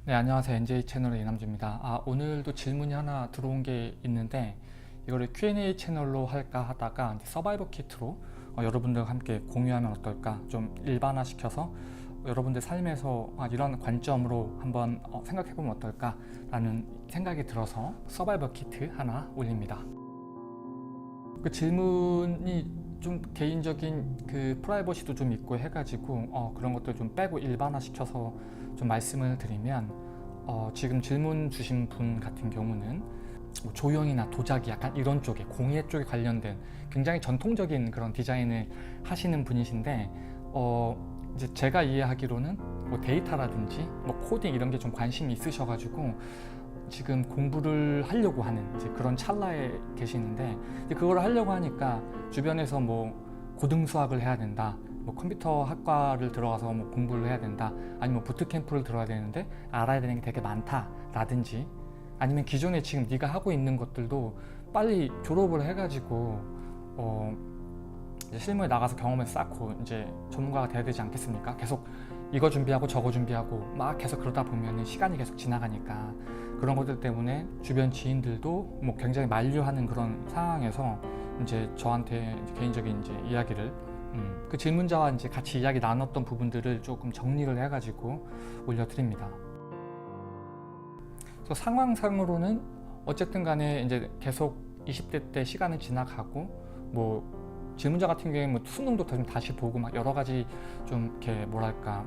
네, 안녕하세요. NJ 채널의 이남주입니다. 오늘도 질문이 하나 들어온 게 있는데 이거를 Q&A 채널로 할까 하다가 이제 서바이벌 키트로 여러분들과 함께 공유하면 어떨까, 좀 일반화시켜서 여러분들 삶에서 이런 관점으로 한번 생각해보면 어떨까라는 생각이 들어서 서바이벌 키트 하나 올립니다. 그 질문이 좀 개인적인 그 프라이버시도 좀 있고 해가지고 그런 것들 좀 빼고 일반화시켜서 좀 말씀을 드리면, 지금 질문 주신 분 같은 경우는 뭐 조형이나 도자기 약간 이런 쪽에, 공예 쪽에 관련된 굉장히 전통적인 그런 디자인을 하시는 분이신데, 이제 제가 이해하기로는 뭐 데이터라든지 뭐 코딩 이런 게 좀 관심이 있으셔가지고 지금 공부를 하려고 하는 이제 그런 찰나에 계시는데, 이제 그걸 하려고 하니까 주변에서 뭐 고등수학을 해야 된다, 뭐 컴퓨터 학과를 들어가서 뭐 공부를 해야 된다, 아니면 부트캠프를 들어야 되는데 알아야 되는 게 되게 많다라든지, 아니면 기존에 지금 네가 하고 있는 것들도 빨리 졸업을 해가지고 이제 실무에 나가서 경험을 쌓고 이제 전문가가 돼야 되지 않겠습니까? 계속 이거 준비하고 저거 준비하고 막 계속 그러다 보면 시간이 계속 지나가니까, 그런 것들 때문에 주변 지인들도 뭐 굉장히 만류하는 그런 상황에서 이제 저한테 이제 개인적인 이제 이야기를 그 질문자와 이제 같이 이야기 나눴던 부분들을 조금 정리를 해가지고 올려드립니다. 그래서 상황상으로는 어쨌든 간에 이제 계속 20대 때 시간을 지나가고, 뭐 질문자 같은 경우에 뭐 수능도 다시 보고 막 여러 가지 좀 이렇게 뭐랄까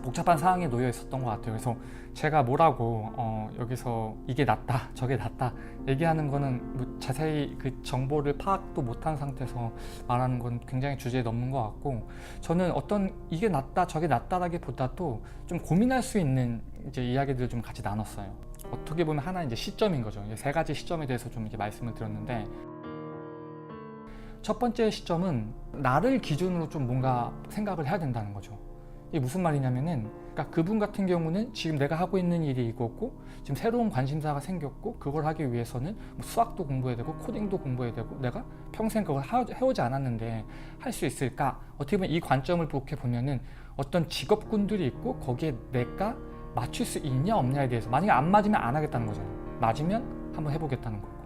복잡한 상황에 놓여 있었던 것 같아요. 그래서 제가 뭐라고 여기서 이게 낫다 저게 낫다 얘기하는 거는 뭐 자세히 그 정보를 파악도 못한 상태에서 말하는 건 굉장히 주제에 넘는 것 같고, 저는 어떤 이게 낫다 저게 낫다라기보다도 좀 고민할 수 있는 이제 이야기들을 좀 같이 나눴어요. 어떻게 보면 하나 이제 시점인 거죠. 이제 세 가지 시점에 대해서 좀 이제 말씀을 드렸는데, 첫 번째 시점은 나를 기준으로 좀 뭔가 생각을 해야 된다는 거죠. 이게 무슨 말이냐면은, 그러니까 그분 같은 경우는 지금 내가 하고 있는 일이 이거고, 지금 새로운 관심사가 생겼고, 그걸 하기 위해서는 뭐 수학도 공부해야 되고 코딩도 공부해야 되고, 내가 평생 그걸 해오지 않았는데 할 수 있을까? 어떻게 보면 이 관점을 이렇게 보면은 어떤 직업군들이 있고, 거기에 내가 맞출 수 있냐 없냐에 대해서, 만약에 안 맞으면 안 하겠다는 거잖아요. 맞으면 한번 해보겠다는 거고.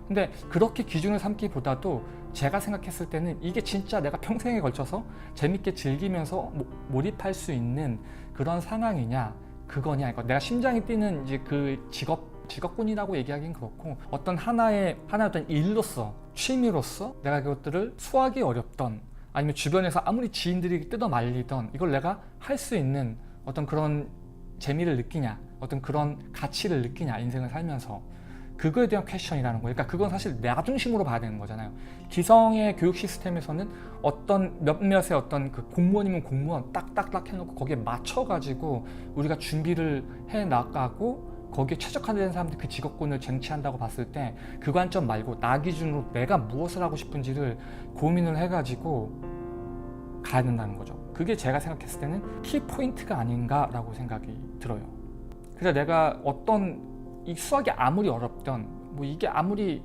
근데 그렇게 기준을 삼기보다도 제가 생각했을 때는 이게 진짜 내가 평생에 걸쳐서 재밌게 즐기면서 몰입할 수 있는 그런 상황이냐 그거냐, 그러니까 내가 심장이 뛰는 이제 그 직업군이라고 얘기하기는 그렇고, 어떤 하나의 어떤 일로서, 취미로서 내가 그것들을 수학이 어렵던, 아니면 주변에서 아무리 지인들이 뜯어 말리던 이걸 내가 할 수 있는 어떤 그런 재미를 느끼냐, 어떤 그런 가치를 느끼냐, 인생을 살면서. 그거에 대한 퀘션이라는 거예요. 그러니까 그건 사실 나 중심으로 봐야 되는 거잖아요. 기성의 교육 시스템에서는 어떤 몇몇의 어떤 그 공무원이면 공무원 딱딱딱 해놓고 거기에 맞춰가지고 우리가 준비를 해 나가고, 거기에 최적화된 사람들이 그 직업군을 쟁취한다고 봤을 때 그 관점 말고 나 기준으로 내가 무엇을 하고 싶은지를 고민을 해가지고 가야 된다는 거죠. 그게 제가 생각했을 때는 키포인트가 아닌가라고 생각이 들어요. 그래서 내가 어떤 이 수학이 아무리 어렵던, 뭐 이게 아무리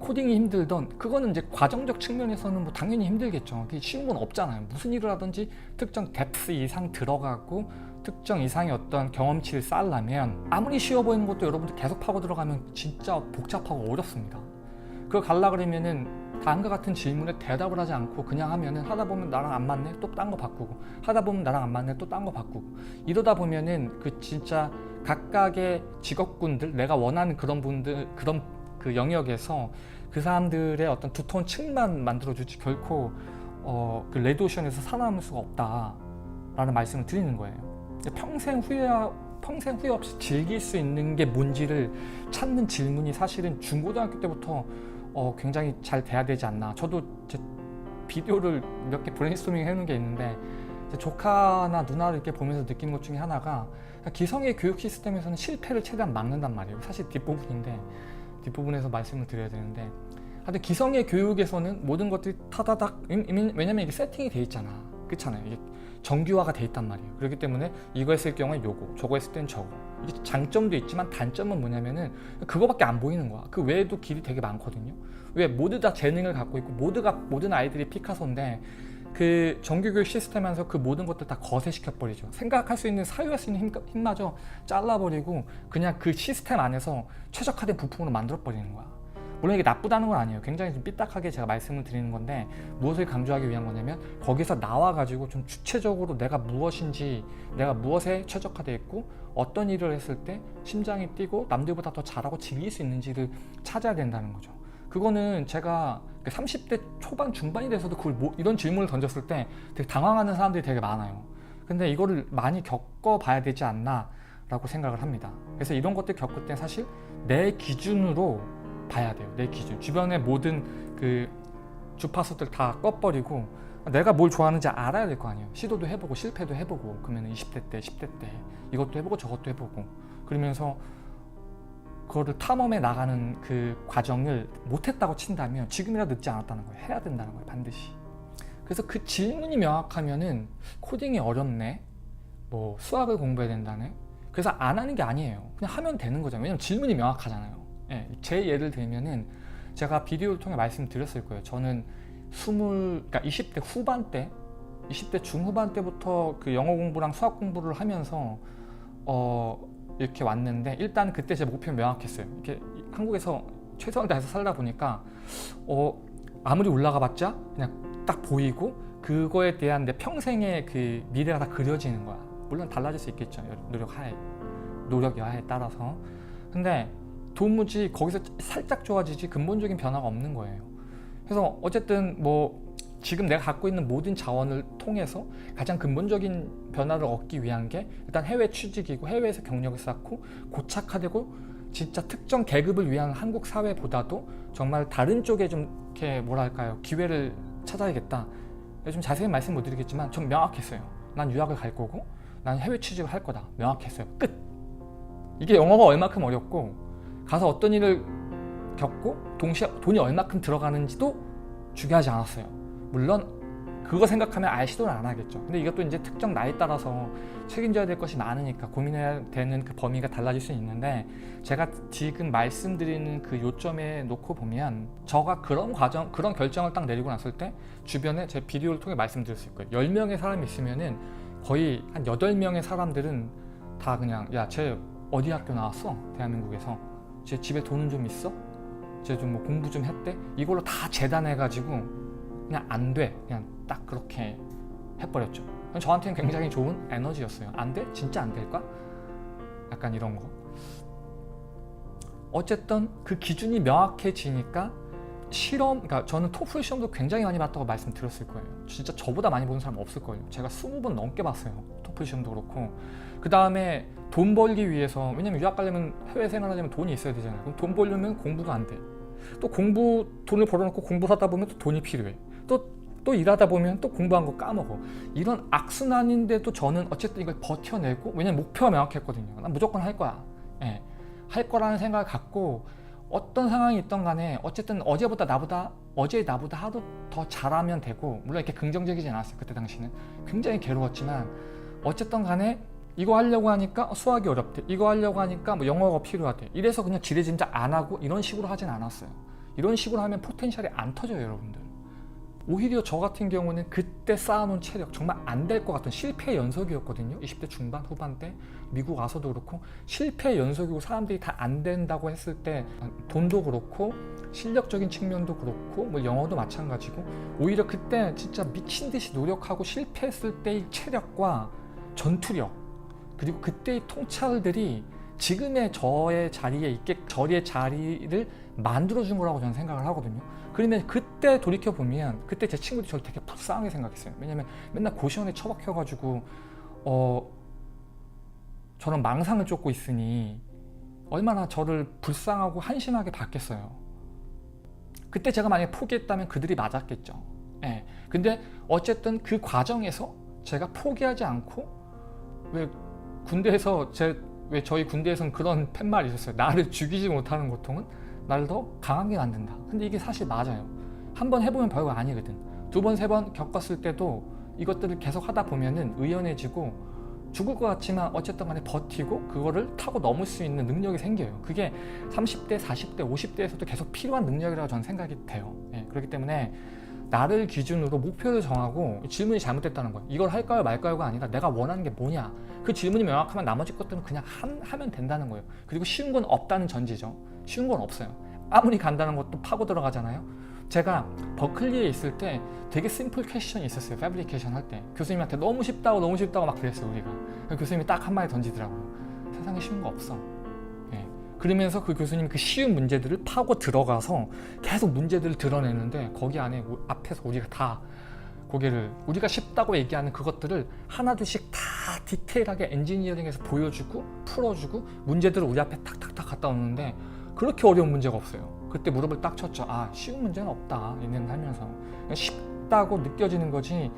코딩이 힘들던, 그거는 이제 과정적 측면에서는 뭐 당연히 힘들겠죠. 그게 쉬운 건 없잖아요. 무슨 일을 하든지 특정 뎁스 이상 들어가고 특정 이상의 어떤 경험치를 쌓으려면, 아무리 쉬워 보이는 것도 여러분들 계속 파고 들어가면 진짜 복잡하고 어렵습니다. 그걸 갈라 그러면은 다음과 같은 질문에 대답을 하지 않고 그냥 하면은, 하다 보면 나랑 안 맞네 또 딴 거 바꾸고, 하다 보면 나랑 안 맞네 또 딴 거 바꾸고, 이러다 보면은 그 진짜 각각의 직업군들, 내가 원하는 그런 분들, 그런 그 영역에서 그 사람들의 어떤 두터운 층만 만들어주지 결코 그 레드오션에서 살아남을 수가 없다라는 말씀을 드리는 거예요. 평생 후회 없이 즐길 수 있는 게 뭔지를 찾는 질문이 사실은 중고등학교 때부터 굉장히 잘 돼야 되지 않나. 저도 제 비디오를 몇 개 브레인스토밍 해놓은 게 있는데, 제 조카나 누나를 이렇게 보면서 느끼는 것 중에 하나가, 기성의 교육 시스템에서는 실패를 최대한 막는단 말이에요. 사실 뒷부분인데, 뒷부분에서 말씀을 드려야 되는데, 하여튼 기성의 교육에서는 모든 것들이 타다닥, 왜냐면 이게 세팅이 돼 있잖아. 그렇잖아요. 이게 정규화가 돼 있단 말이에요. 그렇기 때문에 이거 했을 경우에 요거, 저거 했을 땐 저거. 이게 장점도 있지만 단점은 뭐냐면은 그거밖에 안 보이는 거야. 그 외에도 길이 되게 많거든요. 왜? 모두 다 재능을 갖고 있고 모든 아이들이 피카소인데, 그 정규교육 시스템에서 그 모든 것들 다 거세시켜버리죠. 생각할 수 있는, 사유할 수 있는 힘마저 잘라버리고 그냥 그 시스템 안에서 최적화된 부품으로 만들어버리는 거야. 물론 이게 나쁘다는 건 아니에요. 굉장히 좀 삐딱하게 제가 말씀을 드리는 건데, 무엇을 강조하기 위한 거냐면 거기서 나와가지고 좀 주체적으로 내가 무엇인지, 내가 무엇에 최적화되어 있고 어떤 일을 했을 때 심장이 뛰고 남들보다 더 잘하고 즐길 수 있는지를 찾아야 된다는 거죠. 그거는 제가 30대 초반 중반이 돼서도 그걸 이런 질문을 던졌을 때 되게 당황하는 사람들이 되게 많아요. 근데 이거를 많이 겪어봐야 되지 않나 라고 생각을 합니다. 그래서 이런 것들 겪을 때 사실 내 기준으로 봐야 돼요. 내 기준. 주변의 모든 그 주파수들 다 꺼버리고 내가 뭘 좋아하는지 알아야 될 거 아니에요. 시도도 해보고 실패도 해보고, 그러면 20대 때 10대 때 이것도 해보고 저것도 해보고, 그러면서 그거를 탐험해 나가는 그 과정을 못했다고 친다면 지금이라도 늦지 않았다는 거예요. 해야 된다는 거예요. 반드시. 그래서 그 질문이 명확하면은 코딩이 어렵네, 뭐 수학을 공부해야 된다네, 그래서 안 하는 게 아니에요. 그냥 하면 되는 거잖아요. 왜냐면 질문이 명확하잖아요. 예, 제 예를 들면은 제가 비디오를 통해 말씀드렸을 거예요. 저는 20대 후반 때, 20대 중후반 때부터 그 영어 공부랑 수학 공부를 하면서 이렇게 왔는데, 일단 그때 제 목표는 명확했어요. 이렇게 한국에서 최선을 다해서 살다 보니까 아무리 올라가 봤자 그냥 딱 보이고 그거에 대한 내 평생의 그 미래가 다 그려지는 거야. 물론 달라질 수 있겠죠. 노력 여하에 따라서. 근데 도무지 거기서 살짝 좋아지지 근본적인 변화가 없는 거예요. 그래서 어쨌든 뭐 지금 내가 갖고 있는 모든 자원을 통해서 가장 근본적인 변화를 얻기 위한 게 일단 해외 취직이고, 해외에서 경력을 쌓고 고착화되고 진짜 특정 계급을 위한 한국 사회보다도 정말 다른 쪽에 좀 이렇게 뭐랄까요, 기회를 찾아야겠다. 좀 자세히 말씀 못 드리겠지만 좀 명확했어요. 난 유학을 갈 거고 난 해외 취직을 할 거다. 명확했어요. 끝. 이게 영어가 얼마큼 어렵고 가서 어떤 일을 겪고 동시에 돈이 얼마큼 들어가는지도 중요하지 않았어요. 물론 그거 생각하면 아예 시도를 안 하겠죠. 근데 이것도 이제 특정 나이에 따라서 책임져야 될 것이 많으니까 고민해야 되는 그 범위가 달라질 수 있는데, 제가 지금 말씀드리는 그 요점에 놓고 보면 저가 그런 결정을 딱 내리고 났을 때 주변에 제 비디오를 통해 말씀드릴 수 있고요. 10명의 사람이 있으면은 거의 한 8명의 사람들은 다 그냥, 야, 쟤 어디 학교 나왔어? 대한민국에서. 쟤 집에 돈은 좀 있어? 쟤 좀 뭐 공부 좀 했대? 이걸로 다 재단해가지고 그냥 안 돼. 그냥 딱 그렇게 해버렸죠. 저한테는 굉장히 좋은 에너지였어요. 안 돼? 진짜 안 될까? 약간 이런 거. 어쨌든 그 기준이 명확해지니까 그러니까 저는 토플 시험도 굉장히 많이 봤다고 말씀드렸을 거예요. 진짜 저보다 많이 보는 사람 없을 거예요. 제가 20번 넘게 봤어요. 토플 시험도 그렇고. 그 다음에 돈 벌기 위해서, 왜냐면 유학 가려면, 해외 생활하려면 돈이 있어야 되잖아요. 그럼 돈 벌려면 공부가 안 돼. 또 돈을 벌어놓고 공부하다 보면 또 돈이 필요해. 또 일하다 보면 또 공부한 거 까먹어. 이런 악순환인데도 저는 어쨌든 이걸 버텨내고, 왜냐면 목표가 명확했거든요. 난 무조건 할 거야. 예, 할 거라는 생각을 갖고 어떤 상황이 있던 간에 어쨌든 어제의 나보다 하루 더 잘하면 되고, 물론 이렇게 긍정적이진 않았어요. 그때 당시는 굉장히 괴로웠지만 어쨌든 간에 이거 하려고 하니까 수학이 어렵대, 이거 하려고 하니까 뭐 영어가 필요하대, 이래서 그냥 지레짐작 안 하고 이런 식으로 하진 않았어요. 이런 식으로 하면 포텐셜이 안 터져요, 여러분들. 오히려 저 같은 경우는 그때 쌓아놓은 체력, 정말 안 될 것 같은 실패 연속이었거든요. 20대 중반 후반 때 미국 와서도 그렇고 실패 연속이고, 사람들이 다 안 된다고 했을 때 돈도 그렇고 실력적인 측면도 그렇고 뭐 영어도 마찬가지고, 오히려 그때 진짜 미친 듯이 노력하고 실패했을 때의 체력과 전투력, 그리고 그때의 통찰들이 지금의 저의 자리를 만들어준 거라고 저는 생각을 하거든요. 그러면 그때 돌이켜보면 그때 제 친구들이 저를 되게 불쌍하게 생각했어요. 왜냐면 맨날 고시원에 처박혀가지고 저런 망상을 쫓고 있으니 얼마나 저를 불쌍하고 한심하게 봤겠어요. 그때 제가 만약에 포기했다면 그들이 맞았겠죠. 예. 근데 어쨌든 그 과정에서 제가 포기하지 않고, 왜 저희 군대에서는 그런 팻말이 있었어요. 나를 죽이지 못하는 고통은 나를 더 강하게 만든다. 근데 이게 사실 맞아요. 한번 해보면 별거 아니거든. 2번, 3번 겪었을 때도 이것들을 계속 하다 보면은 의연해지고, 죽을 것 같지만 어쨌든 간에 버티고 그거를 타고 넘을 수 있는 능력이 생겨요. 그게 30대, 40대, 50대에서도 계속 필요한 능력이라고 저는 생각이 돼요. 예, 그렇기 때문에 나를 기준으로 목표를 정하고 질문이 잘못됐다는 거예요. 이걸 할까요 말까요가 아니라 내가 원하는 게 뭐냐. 그 질문이 명확하면 나머지 것들은 그냥 하면 된다는 거예요. 그리고 쉬운 건 없다는 전제죠. 쉬운 건 없어요. 아무리 간단한 것도 파고 들어가잖아요. 제가 버클리에 있을 때 되게 심플 퀘스천이 있었어요. 패브리케이션 할 때 교수님한테 너무 쉽다고 막 그랬어요. 우리가 교수님이 딱 한마디 던지더라고요. 세상에 쉬운 거 없어. 예. 그러면서 그 교수님이 그 쉬운 문제들을 파고 들어가서 계속 문제들을 드러내는데 거기 안에 앞에서 우리가 다 고개를 우리가 쉽다고 얘기하는 그것들을 하나둘씩 다 디테일하게 엔지니어링에서 보여주고 풀어주고 문제들을 우리 앞에 탁탁탁 갖다 놓는데 그렇게 어려운 문제가 없어요. 그때 무릎을 딱 쳤죠. 아, 쉬운 문제는 없다. 얘는 하면서 쉽다고 느껴지는 거지.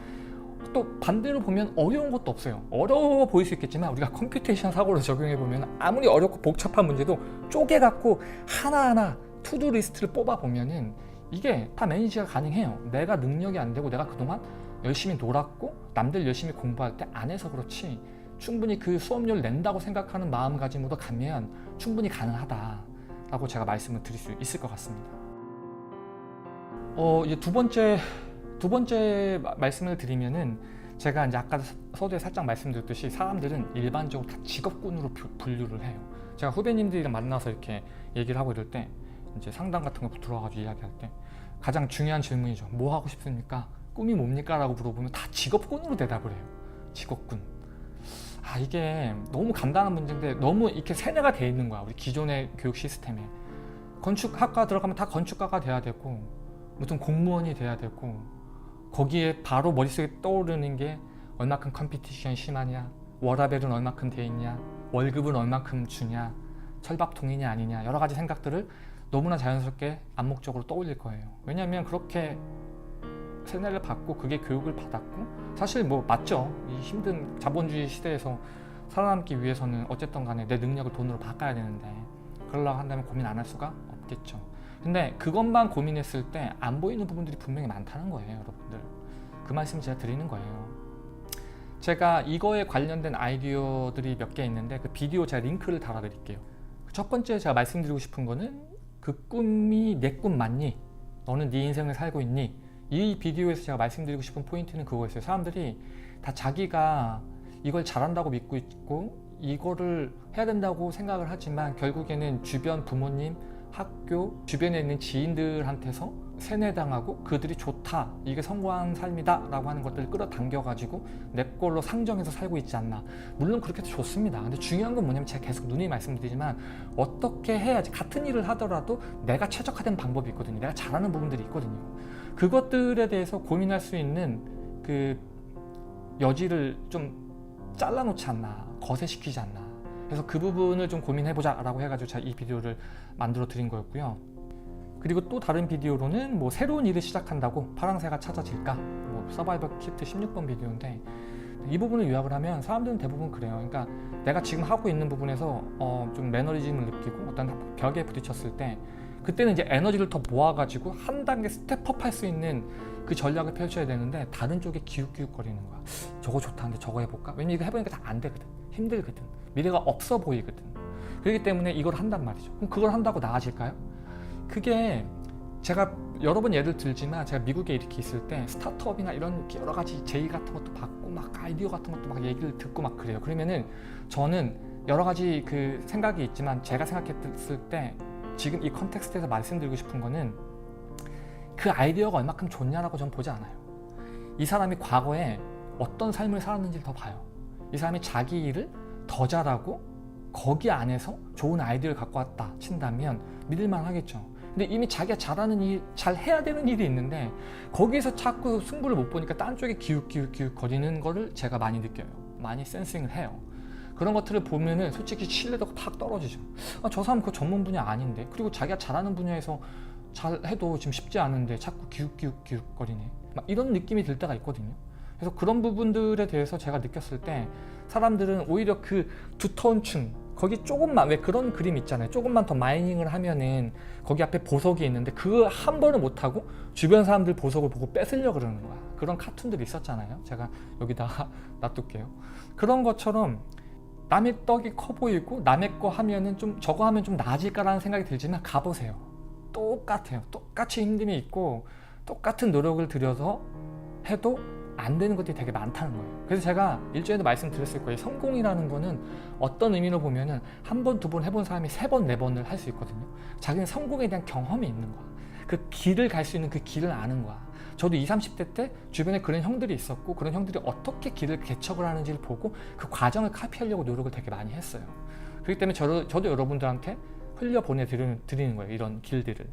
또 반대로 보면 어려운 것도 없어요. 어려워 보일 수 있겠지만 우리가 컴퓨테이션 사고로 적용해 보면 아무리 어렵고 복잡한 문제도 쪼개갖고 하나하나 투두 리스트를 뽑아 보면은 이게 다 매니지가 가능해요. 내가 능력이 안 되고 내가 그동안 열심히 놀았고 남들 열심히 공부할 때 안 해서 그렇지 충분히 그 수업료를 낸다고 생각하는 마음가짐으로 가면 충분히 가능하다라고 제가 말씀을 드릴 수 있을 것 같습니다. 이제 두 번째 말씀을 드리면은 제가 이제 아까 서두에 살짝 말씀드렸듯이 사람들은 일반적으로 다 직업군으로 분류를 해요. 제가 후배님들이랑 만나서 이렇게 얘기를 하고 이럴 때 이제 상담 같은 거 들어가지고 이야기할 때 가장 중요한 질문이죠. 뭐 하고 싶습니까? 꿈이 뭡니까? 라고 물어보면 다 직업군으로 대답을 해요. 직업군. 아, 이게 너무 간단한 문제인데 너무 이렇게 세뇌가 돼 있는 거야. 우리 기존의 교육 시스템에. 건축학과 들어가면 다 건축가가 돼야 되고 무슨 공무원이 돼야 되고 거기에 바로 머릿속에 떠오르는 게 얼마큼 컴피티션 심하냐, 워라밸은 얼마큼 돼 있냐, 월급은 얼마큼 주냐, 철밥통이냐 아니냐 여러 가지 생각들을 너무나 자연스럽게 암묵적으로 떠올릴 거예요. 왜냐하면 그렇게 세뇌를 받고 그게 교육을 받았고 사실 뭐 맞죠. 이 힘든 자본주의 시대에서 살아남기 위해서는 어쨌든 간에 내 능력을 돈으로 바꿔야 되는데 그러려고 한다면 고민 안 할 수가 없겠죠. 근데 그것만 고민했을 때 안 보이는 부분들이 분명히 많다는 거예요. 여러분들 그 말씀 제가 드리는 거예요. 제가 이거에 관련된 아이디어들이 몇 개 있는데 그 비디오 제가 링크를 달아드릴게요. 첫 번째 제가 말씀드리고 싶은 거는 그 꿈이 내 꿈 맞니? 너는 네 인생을 살고 있니? 이 비디오에서 제가 말씀드리고 싶은 포인트는 그거였어요. 사람들이 다 자기가 이걸 잘한다고 믿고 있고 이거를 해야 된다고 생각을 하지만 결국에는 주변 부모님, 학교, 주변에 있는 지인들한테서 세뇌당하고 그들이 좋다, 이게 성공한 삶이다 라고 하는 것들을 끌어당겨가지고 내 걸로 상정해서 살고 있지 않나. 물론 그렇게도 좋습니다. 근데 중요한 건 뭐냐면 제가 계속 누누이 말씀드리지만 어떻게 해야지 같은 일을 하더라도 내가 최적화된 방법이 있거든요. 내가 잘하는 부분들이 있거든요. 그것들에 대해서 고민할 수 있는 그 여지를 좀 잘라놓지 않나, 거세시키지 않나. 그래서 그 부분을 좀 고민해보자 라고 해가지고 제가 이 비디오를 만들어 드린 거였고요. 그리고 또 다른 비디오로는 뭐 새로운 일을 시작한다고 파랑새가 찾아질까? 뭐 서바이벌 키트 16번 비디오인데 이 부분을 요약을 하면 사람들은 대부분 그래요. 그러니까 내가 지금 하고 있는 부분에서 좀 매너리즘을 느끼고 어떤 벽에 부딪혔을 때 그때는 이제 에너지를 더 모아가지고 한 단계 스텝업 할 수 있는 그 전략을 펼쳐야 되는데 다른 쪽에 기웃기웃거리는 거야. 저거 좋다는데 저거 해볼까? 왜냐면 이거 해보니까 다 안 되거든. 힘들거든. 미래가 없어 보이거든. 그렇기 때문에 이걸 한단 말이죠. 그럼 그걸 한다고 나아질까요? 그게 제가 여러 번 예를 들지만 제가 미국에 이렇게 있을 때 스타트업이나 이런 여러 가지 제의 같은 것도 받고 막 아이디어 같은 것도 막 얘기를 듣고 막 그래요. 그러면은 저는 여러 가지 그 생각이 있지만 제가 생각했을 때 지금 이 컨텍스트에서 말씀드리고 싶은 거는 그 아이디어가 얼마큼 좋냐라고 전 보지 않아요. 이 사람이 과거에 어떤 삶을 살았는지를 더 봐요. 이 사람이 자기 일을 더 잘하고 거기 안에서 좋은 아이디어를 갖고 왔다 친다면 믿을만 하겠죠. 근데 이미 자기가 잘하는 일, 잘 해야 되는 일이 있는데 거기에서 자꾸 승부를 못 보니까 딴 쪽에 기웃기웃 거리는 거를 제가 많이 느껴요. 많이 센싱을 해요. 그런 것들을 보면은 솔직히 신뢰도가 팍 떨어지죠. 아, 저 사람 그 전문 분야 아닌데, 그리고 자기가 잘하는 분야에서 잘 해도 지금 쉽지 않은데 자꾸 기웃기웃 거리네. 막 이런 느낌이 들 때가 있거든요. 그래서 그런 부분들에 대해서 제가 느꼈을 때 사람들은 오히려 그 두터운 층, 거기 조금만, 왜 그런 그림 있잖아요. 조금만 더 마이닝을 하면은 거기 앞에 보석이 있는데 그거 한 번을 못하고 주변 사람들 보석을 보고 뺏으려고 그러는 거야. 그런 카툰들이 있었잖아요. 제가 여기다가 놔둘게요. 그런 것처럼 남의 떡이 커 보이고 남의 거 하면은 좀 저거 하면 좀 나아질까라는 생각이 들지만 가보세요. 똑같아요. 똑같이 힘듦이 있고 똑같은 노력을 들여서 해도 안 되는 것들이 되게 많다는 거예요. 그래서 제가 일전에도 말씀드렸을 거예요. 성공이라는 거는 어떤 의미로 보면은 한 번, 두 번 해본 사람이 세 번, 네 번을 할 수 있거든요. 자기는 성공에 대한 경험이 있는 거야. 그 길을 갈 수 있는 그 길을 아는 거야. 저도 20, 30대 때 주변에 그런 형들이 있었고 그런 형들이 어떻게 길을 개척을 하는지를 보고 그 과정을 카피하려고 노력을 되게 많이 했어요. 그렇기 때문에 저도 여러분들한테 흘려보내드리는 거예요. 이런 길들을.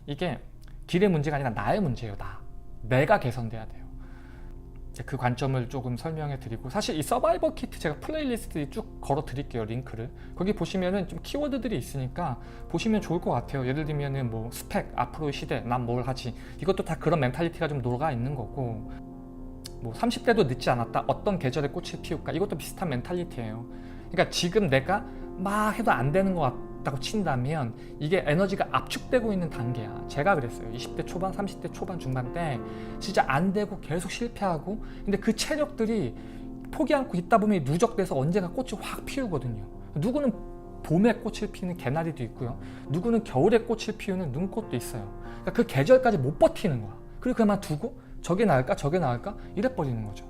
이게 길의 문제가 아니라 나의 문제예요. 내가 개선돼야 돼요. 그 관점을 조금 설명해 드리고, 사실 이 서바이벌 키트 제가 플레이리스트에 쭉 걸어 드릴게요. 링크를. 거기 보시면은 좀 키워드들이 있으니까 보시면 좋을 것 같아요. 예를 들면은 뭐 스펙, 앞으로의 시대, 난 뭘 하지, 이것도 다 그런 멘탈리티가 좀 녹아 있는 거고, 뭐 30대도 늦지 않았다, 어떤 계절에 꽃을 피울까, 이것도 비슷한 멘탈리티예요. 그러니까 지금 내가 막 해도 안 되는 것 같다고 친다면 이게 에너지가 압축되고 있는 단계야. 제가 그랬어요. 20대 초반, 30대 초반, 중반 때 진짜 안 되고 계속 실패하고, 근데 그 체력들이 포기 않고 있다 보면 누적돼서 언젠가 꽃이 확 피우거든요. 누구는 봄에 꽃을 피우는 개나리도 있고요. 누구는 겨울에 꽃을 피우는 눈꽃도 있어요. 그러니까 그 계절까지 못 버티는 거야. 그리고 그만두고 저게 나을까 저게 나을까 이래 버리는 거죠.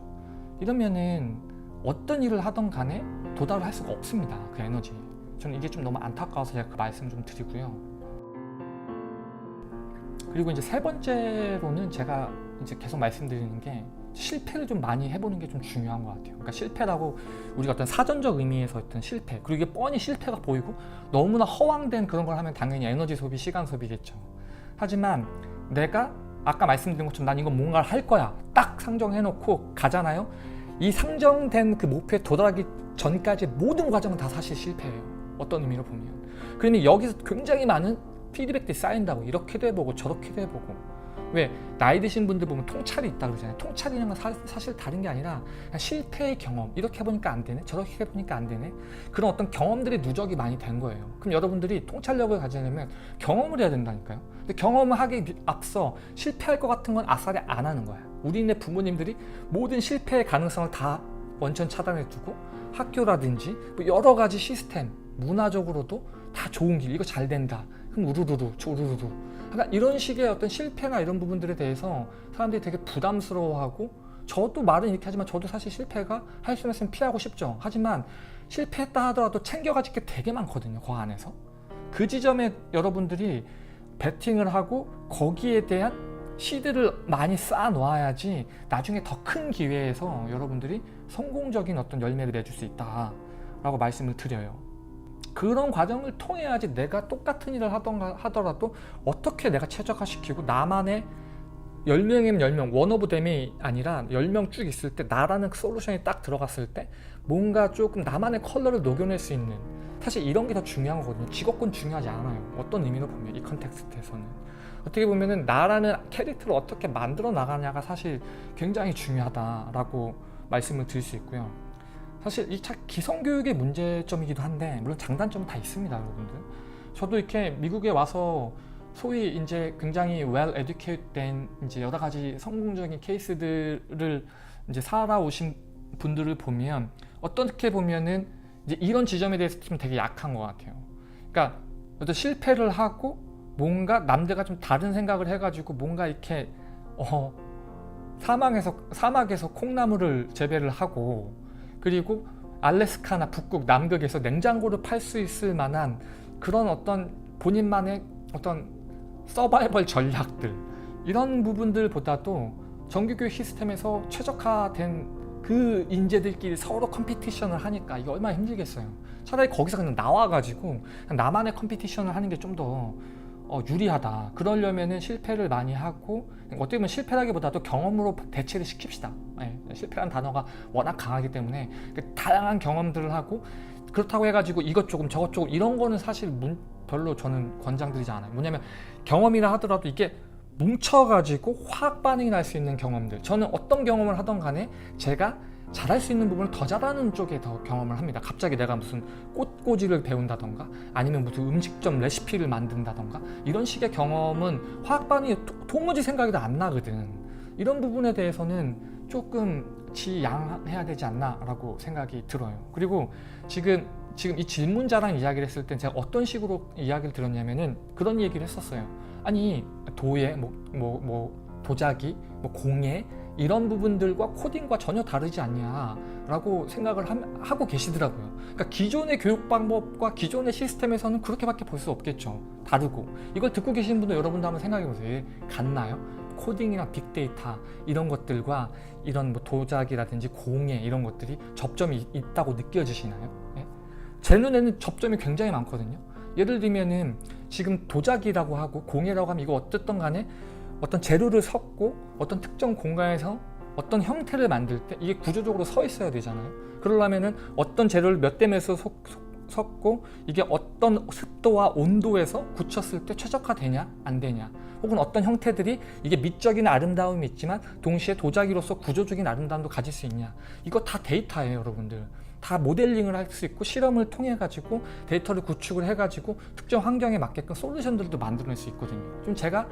이러면은 어떤 일을 하던 간에 도달을 할 수가 없습니다. 그 에너지. 저는 이게 좀 너무 안타까워서 제가 그 말씀 좀 드리고요. 그리고 이제 세 번째로는 제가 이제 계속 말씀드리는 게, 실패를 좀 많이 해보는 게 좀 중요한 것 같아요. 그러니까 실패라고 우리가 어떤 사전적 의미에서 어떤 실패, 그리고 이게 뻔히 실패가 보이고 너무나 허황된 그런 걸 하면 당연히 에너지 소비, 시간 소비겠죠. 하지만 내가 아까 말씀드린 것처럼 난 이건 뭔가를 할 거야 딱 상정해놓고 가잖아요. 이 상정된 그 목표에 도달하기 전까지 모든 과정은 다 사실 실패예요. 어떤 의미로 보면. 그러면 여기서 굉장히 많은 피드백들이 쌓인다고. 이렇게도 해보고 저렇게도 해보고. 왜 나이 드신 분들 보면 통찰이 있다 그러잖아요. 통찰이라는 건 사실 다른 게 아니라 그냥 실패의 경험. 이렇게 해보니까 안 되네, 저렇게 해보니까 안 되네, 그런 어떤 경험들의 누적이 많이 된 거예요. 그럼 여러분들이 통찰력을 가지려면 경험을 해야 된다니까요. 근데 경험을 하기 앞서 실패할 것 같은 건 아싸리 안 하는 거야. 우리네 부모님들이 모든 실패의 가능성을 다 원천 차단해 두고 학교라든지 뭐 여러 가지 시스템, 문화적으로도 다 좋은 길, 이거 잘 된다, 그럼 우르르르 우르르르. 그러니까 이런 식의 어떤 실패나 이런 부분들에 대해서 사람들이 되게 부담스러워하고, 저도 말은 이렇게 하지만 저도 사실 실패가 할 수 있으면 피하고 싶죠. 하지만 실패했다 하더라도 챙겨가질 게 되게 많거든요. 그 안에서 그 지점에 여러분들이 베팅을 하고 거기에 대한 시드를 많이 쌓아 놓아야지 나중에 더 큰 기회에서 여러분들이 성공적인 어떤 열매를 맺을 수 있다라고 말씀을 드려요. 그런 과정을 통해야지 내가 똑같은 일을 하더라도 어떻게 내가 최적화시키고 나만의 10명이면 10명, 원 오브 댐이 아니라 10명 쭉 있을 때 나라는 솔루션이 딱 들어갔을 때 뭔가 조금 나만의 컬러를 녹여낼 수 있는, 사실 이런 게 더 중요한 거거든요. 직업군 중요하지 않아요. 어떤 의미로 보면 이 컨텍스트에서는 어떻게 보면은 나라는 캐릭터를 어떻게 만들어 나가냐가 사실 굉장히 중요하다라고 말씀을 드릴 수 있고요. 사실 이 기성교육의 문제점이기도 한데 물론 장단점은 다 있습니다, 여러분들. 저도 이렇게 미국에 와서 소위 이제 굉장히 well educated 된 이제 여러 가지 성공적인 케이스들을 이제 살아오신 분들을 보면 어떻게 보면은 이제 이런 지점에 대해서 좀 되게 약한 것 같아요. 그러니까 어떤 실패를 하고 뭔가 남들과 좀 다른 생각을 해가지고 뭔가 이렇게 사막에서 콩나물을 재배를 하고, 그리고 알래스카나 북극, 남극에서 냉장고를 팔 수 있을 만한 그런 어떤 본인만의 어떤 서바이벌 전략들, 이런 부분들보다도 정규교육 시스템에서 최적화된 그 인재들끼리 서로 컴피티션을 하니까 이게 얼마나 힘들겠어요. 차라리 거기서 그냥 나와가지고 그냥 나만의 컴피티션을 하는 게 좀 더 유리하다. 그러려면은 실패를 많이 하고, 어떻게 보면 실패라기보다도 경험으로 대체를 시킵시다. 네, 실패라는 단어가 워낙 강하기 때문에 다양한 경험들을 하고, 그렇다고 해가지고 이것 조금 저것 조금 이런 거는 사실 별로 저는 권장드리지 않아요. 뭐냐면 경험이라 하더라도 이게 뭉쳐가지고 화학 반응이 날 수 있는 경험들, 저는 어떤 경험을 하던 간에 제가 잘할 수 있는 부분을 더 잘하는 쪽에 더 경험을 합니다. 갑자기 내가 무슨 꽃꽂이를 배운다던가 아니면 무슨 음식점 레시피를 만든다던가 이런 식의 경험은 화학 반응이 도무지 생각이 안 나거든. 이런 부분에 대해서는 조금 지양해야 되지 않나 라고 생각이 들어요. 그리고 지금 이 질문자랑 이야기를 했을 때 제가 어떤 식으로 이야기를 들었냐면은 그런 얘기를 했었어요. 아니 도예 도자기, 뭐 공예 이런 부분들과 코딩과 전혀 다르지 않냐라고 생각을 하고 계시더라고요. 그러니까 기존의 교육 방법과 기존의 시스템에서는 그렇게밖에 볼 수 없겠죠. 다르고 이걸 듣고 계시는 분들 여러분도 한번 생각해 보세요. 같나요? 코딩이나 빅데이터 이런 것들과 이런 뭐 도자기라든지 공예 이런 것들이 접점이 있다고 느껴지시나요? 네? 제 눈에는 접점이 굉장히 많거든요. 예를 들면은 지금 도자기라고 하고 공예라고 하면 이거 어쨌든 간에 어떤 재료를 섞고 어떤 특정 공간에서 어떤 형태를 만들 때 이게 구조적으로 서 있어야 되잖아요. 그러려면은 어떤 재료를 몇 대 몇으로 섞고 이게 어떤 습도와 온도에서 굳혔을 때 최적화되냐 안 되냐, 혹은 어떤 형태들이 이게 미적인 아름다움이 있지만 동시에 도자기로서 구조적인 아름다움도 가질 수 있냐, 이거 다 데이터예요. 여러분들 다 모델링을 할 수 있고 실험을 통해 가지고 데이터를 구축을 해 가지고 특정 환경에 맞게끔 솔루션들도 만들어낼 수 있거든요. 좀 제가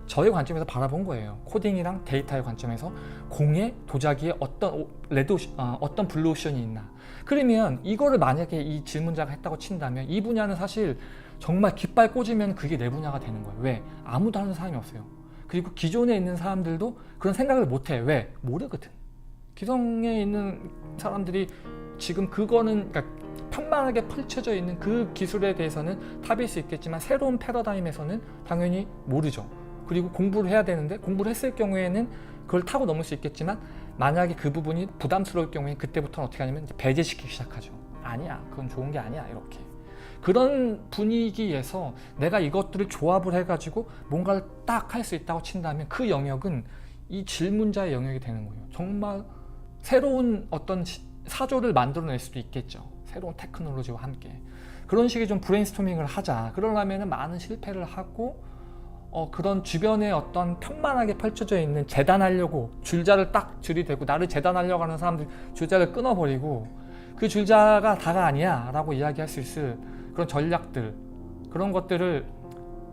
저의 관점에서 바라본 거예요. 코딩이랑 데이터의 관점에서 공예, 도자기에 어떤 블루오션이 있나. 그러면 이거를 만약에 이 질문자가 했다고 친다면 이 분야는 사실 정말 깃발 꽂으면 그게 내 분야가 되는 거예요. 왜? 아무도 하는 사람이 없어요. 그리고 기존에 있는 사람들도 그런 생각을 못해. 왜? 모르거든. 기성에 있는 사람들이 지금 그거는 그러니까 편만하게 펼쳐져 있는 그 기술에 대해서는 탑일 수 있겠지만 새로운 패러다임에서는 당연히 모르죠. 그리고 공부를 해야 되는데 공부를 했을 경우에는 그걸 타고 넘을 수 있겠지만 만약에 그 부분이 부담스러울 경우에 그때부터는 어떻게 하냐면 이제 배제시키기 시작하죠. 아니야, 그건 좋은 게 아니야, 이렇게. 그런 분위기에서 내가 이것들을 조합을 해가지고 뭔가를 딱 할 수 있다고 친다면 그 영역은 이 질문자의 영역이 되는 거예요. 정말 새로운 어떤 사조를 만들어낼 수도 있겠죠. 새로운 테크놀로지와 함께. 그런 식의 좀 브레인스토밍을 하자. 그러려면 많은 실패를 하고 그런 주변에 어떤 편만하게 펼쳐져 있는 재단하려고 줄자를 딱 들이대고 나를 재단하려고 하는 사람들 줄자를 끊어버리고 그 줄자가 다가 아니야 라고 이야기할 수 있을 그런 전략들, 그런 것들을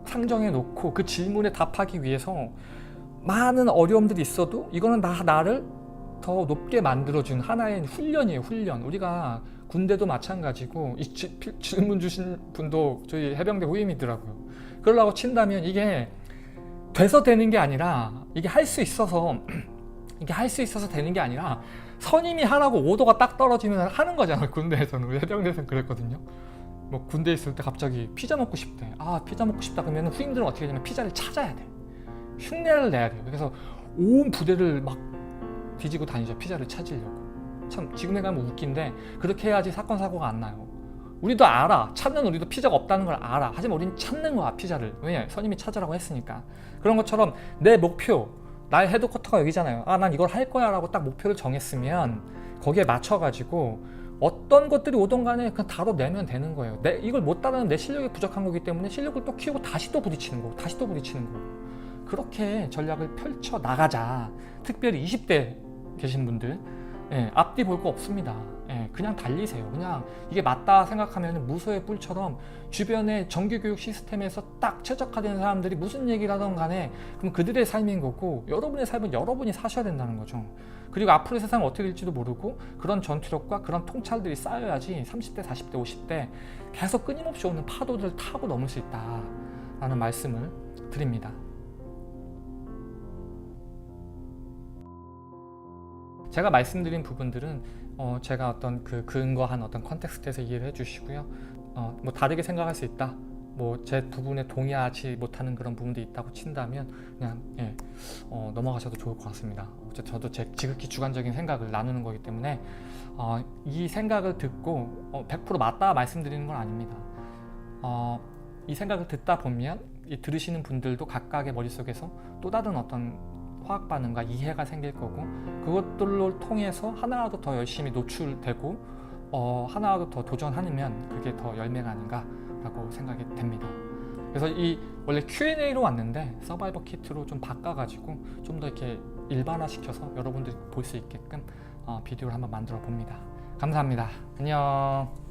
상정해 놓고 그 질문에 답하기 위해서 많은 어려움들이 있어도 이거는 나를 더 높게 만들어준 하나의 훈련이에요. 훈련. 우리가 군대도 마찬가지고 이 질문 주신 분도 저희 해병대 후임이더라고요. 그러려고 친다면 이게 돼서 되는 게 아니라 이게 할 수 있어서 되는 게 아니라 선임이 하라고 오더가 딱 떨어지면 하는 거잖아요. 군대에서는. 우리 해병대에서는 그랬거든요. 뭐 군대에 있을 때 갑자기 피자 먹고 싶대. 아, 피자 먹고 싶다 그러면 후임들은 어떻게 하냐면 피자를 찾아야 돼. 흉내를 내야 돼요. 그래서 온 부대를 막 뒤지고 다니죠. 피자를 찾으려고. 참 지금 생각하면 웃긴데 그렇게 해야지 사건 사고가 안 나요. 우리도 알아. 찾는 우리도 피자가 없다는 걸 알아. 하지만 우리는 찾는 거야, 피자를. 왜냐? 선임이 찾으라고 했으니까. 그런 것처럼 내 목표, 나의 헤드쿼터가 여기잖아요. 아, 난 이걸 할 거야 라고 딱 목표를 정했으면 거기에 맞춰가지고 어떤 것들이 오던 간에 그냥 다뤄내면 되는 거예요. 이걸 못 따르는 내 실력이 부족한 거기 때문에 실력을 또 키우고 다시 또 부딪히는 거고 다시 또 부딪히는 거고, 그렇게 전략을 펼쳐 나가자. 특별히 20대 계신 분들, 앞뒤 볼 거 없습니다. 그냥 달리세요. 그냥 이게 맞다 생각하면 무소의 뿔처럼 주변의 정규교육 시스템에서 딱 최적화된 사람들이 무슨 얘기를 하던 간에 그럼 그들의 삶인 거고 여러분의 삶은 여러분이 사셔야 된다는 거죠. 그리고 앞으로의 세상은 어떻게 될지도 모르고 그런 전투력과 그런 통찰들이 쌓여야지 30대, 40대, 50대 계속 끊임없이 오는 파도들을 타고 넘을 수 있다라는 말씀을 드립니다. 제가 말씀드린 부분들은 제가 어떤 그 근거한 어떤 컨텍스트에서 이해를 해주시고요. 뭐 다르게 생각할 수 있다. 뭐 제 부분에 동의하지 못하는 그런 부분도 있다고 친다면 그냥 넘어가셔도 좋을 것 같습니다. 저도 제 지극히 주관적인 생각을 나누는 거기 때문에 이 생각을 듣고 100% 맞다 말씀드리는 건 아닙니다. 이 생각을 듣다 보면 이 들으시는 분들도 각각의 머릿속에서 또 다른 어떤 화학 반응과 이해가 생길 거고 그것들로 통해서 하나라도 더 열심히 노출되고 하나라도 더 도전하면 그게 더 열매가 아닌가라고 생각이 됩니다. 그래서 이 원래 Q&A로 왔는데 서바이벌 키트로 좀 바꿔가지고 좀 더 이렇게 일반화시켜서 여러분들이 볼 수 있게끔 비디오를 한번 만들어 봅니다. 감사합니다. 안녕.